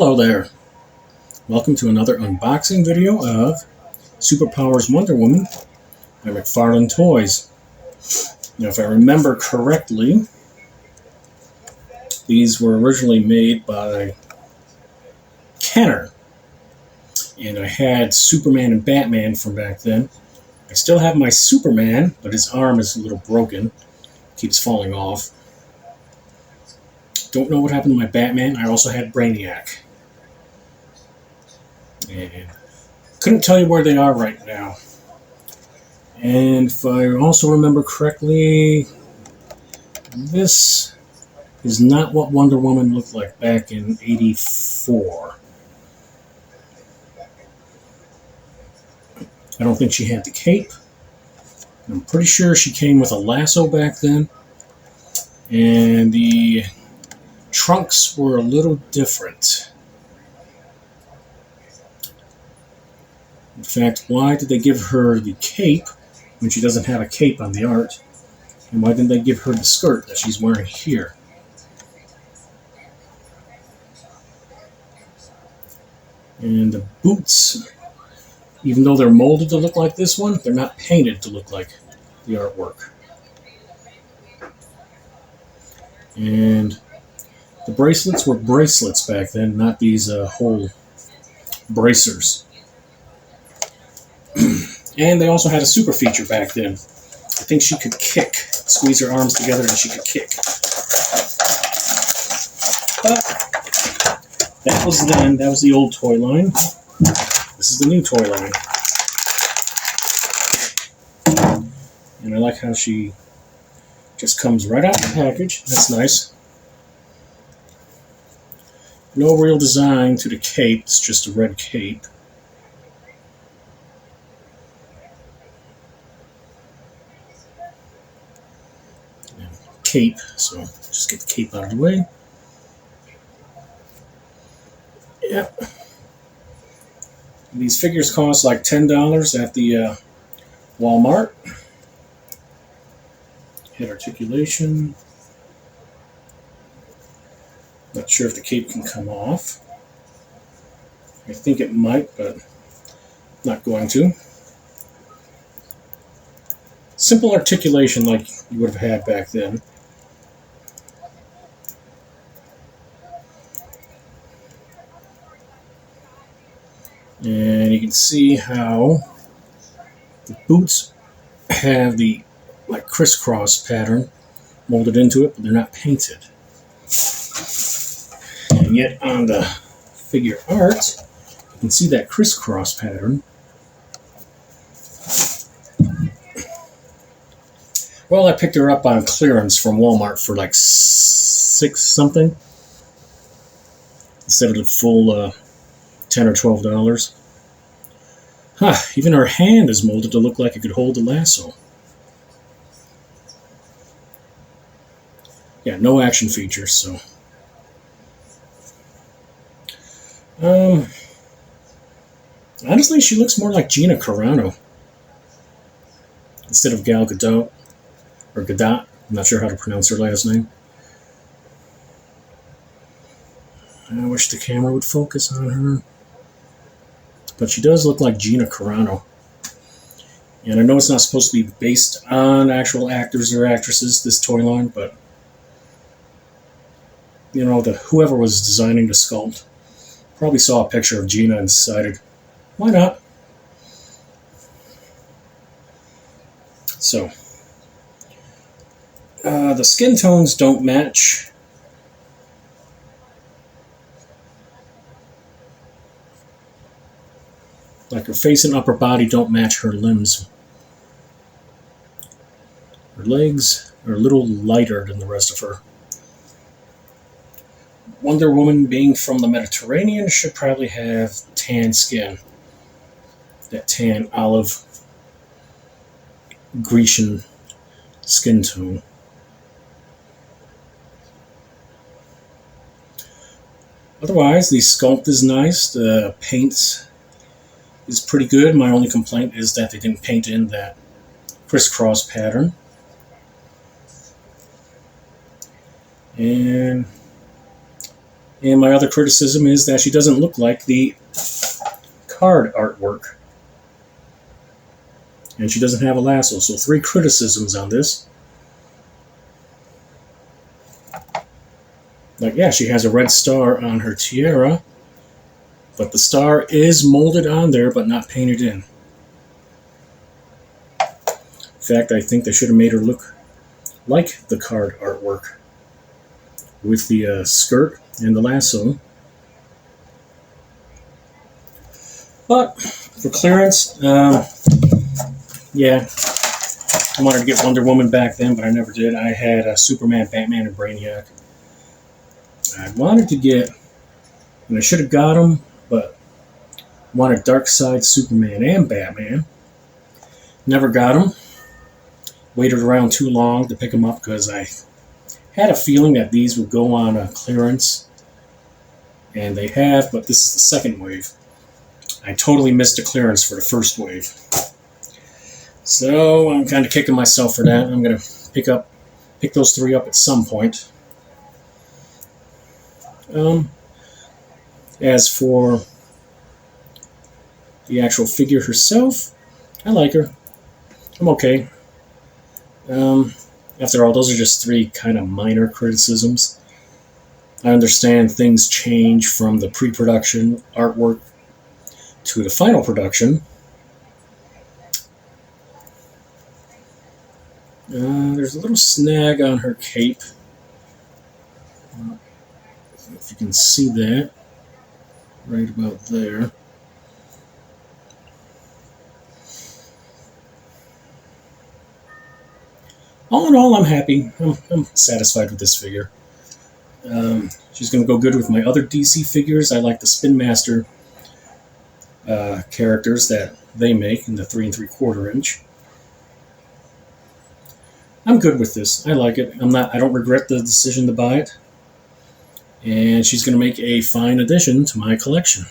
Hello there. Welcome to another unboxing video of Superpowers Wonder Woman by McFarlane Toys. Now, if I remember correctly, these were originally made by Kenner, and I had Superman and Batman from back then. I still have my Superman, but his arm is a little broken, keeps falling off. Don't know what happened to my Batman. I also had Brainiac. And couldn't tell you where they are right now. And if I also remember correctly, this is not what Wonder Woman looked like back in '84. I don't think she had the cape. I'm pretty sure she came with a lasso back then. And the trunks were a little different. In fact, why did they give her the cape when she doesn't have a cape on the art? And why didn't they give her the skirt that she's wearing here? And the boots, even though they're molded to look like this one, they're not painted to look like the artwork. And the bracelets were bracelets back then, not these whole bracers. And they also had a super feature back then. I think she could kick. Squeeze her arms together and she could kick. But that was then. That was the old toy line. This is the new toy line. And I like how she just comes right out of the package. That's nice. No real design to the cape. It's just a red cape. Cape, so just get the cape out of the way. Yep. These figures cost like $10 at the Walmart. Head articulation. Not sure if the cape can come off. I think it might, but not going to. Simple articulation like you would have had back then. And you can see how the boots have the like crisscross pattern molded into it, but they're not painted. And yet on the figure art, you can see that crisscross pattern. Well, I picked her up on clearance from Walmart for like $6 something instead of the full $10 or $12. Huh, even her hand is molded to look like it could hold the lasso. Yeah, no action features, so. Honestly, she looks more like Gina Carano instead of Gal Gadot, or Gadot. I'm not sure how to pronounce her last name. I wish the camera would focus on her. But she does look like Gina Carano. And I know it's not supposed to be based on actual actors or actresses, this toy line, but you know, whoever was designing the sculpt probably saw a picture of Gina and decided, why not? So, the skin tones don't match. Like her face and upper body don't match her limbs. Her legs are a little lighter than the rest of her. Wonder Woman, being from the Mediterranean, should probably have tan skin. That tan olive Grecian skin tone. Otherwise, the sculpt is nice. The paint is pretty good. My only complaint is that they didn't paint in that crisscross pattern. And And my other criticism is that she doesn't look like the card artwork. And she doesn't have a lasso. So 3 criticisms on this. Like, yeah, she has a red star on her tiara, but the star is molded on there but not painted in. In fact, I think they should have made her look like the card artwork with the skirt and the lasso. But for clearance, yeah, I wanted to get Wonder Woman back then, but I never did. I had Superman, Batman, and Brainiac. I wanted to get, and I should have got them, but wanted Darkseid, Superman, and Batman. Never got them. Waited around too long to pick them up because I had a feeling that these would go on a clearance, and they have, but this is the second wave. I totally missed the clearance for the first wave. So I'm kind of kicking myself for that. I'm going to pick those 3 up at some point. As for the actual figure herself, I like her. I'm okay. After all, those are just 3 kind of minor criticisms. I understand things change from the pre-production artwork to the final production. There's a little snag on her cape. If you can see that, right about there. All in all, I'm happy. I'm satisfied with this figure. She's going to go good with my other DC figures. I like the Spin Master characters that they make in the 3 3/4 inch. I'm good with this. I like it. I don't regret the decision to buy it. And she's going to make a fine addition to my collection.